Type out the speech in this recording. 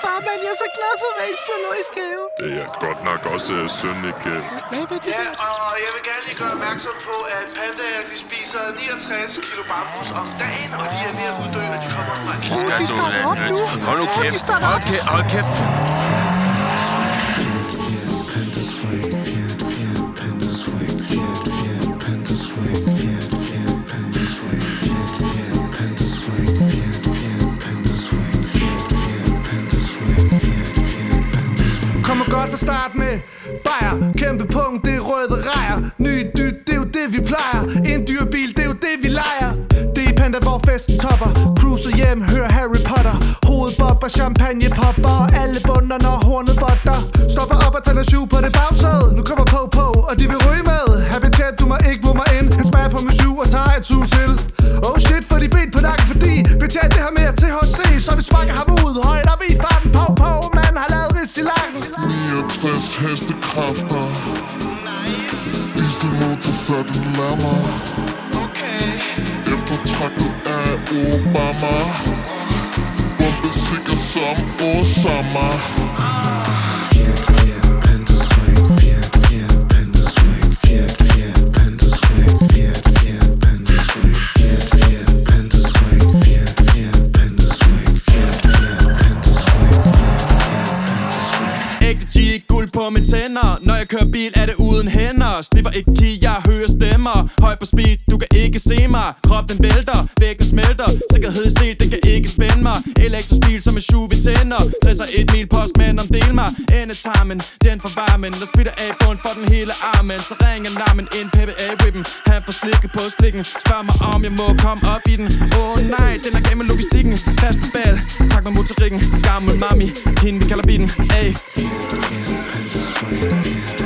far, mand. Jeg er så glad for at være i zoologisk have. Det er godt nok også synd, ikke? Hvad vil det? Ja, og jeg vil gerne lige gøre opmærksom på, at pandaer, de spiser 69 kilo bambus om dagen, og de er ved at uddø, og de kommer fra De starter op nu. Hold nu kæft. Hold kæft. Kommer godt fra start med bajer. Kæmpe punkt, det er røde rejer. Ny dyt, det er jo det vi plejer. En dyr bil, det er jo det vi leger. Det er panda, hvor festen topper. Cruiser hjem, hører Harry Potter. Hovedbobber, champagne popper. Alle bunder, når hornet botter. Stopper op og tænder syv på det bagsæde. Nu kommer på, og de vil ryge med. Habitat, du må ikke bruge mig ind. Han smager på min syv og tager et sus til. Oh shit, for de ben på nakken, fordi betjent det her mere til HC. Så vi sparker ham ud, højt op i farten. På, man har lavet ris i lakken. 69 hestekræfter. Dieselmotor, så den lammer. Eftertragtet af Obama. Bombesikker som Osama. Guld på mine tænder. Når jeg kører bil er det uden hænder. Sniffer ikke kig, jeg hører stemmer. Høj på speed, du kan ikke se mig. Krop den vælter, væggen smelter. Sikkerhedssel, det kan ikke spænde mig. Elektrisk bil som en shoe vi tænder. 61 mil postmand om del mig. Endetarmen, den for varmen. Der spiller af bund for den hele armen. Så ringer nammen ind, PBA-rippen. Han får slikket på slikken. Spørg mig om jeg må komme op i den. Nej, den er gammel logistikken. Pas på bal, tak med motorikken. Gammel mami, hende vi kalder bilen. Ay. Panda swing,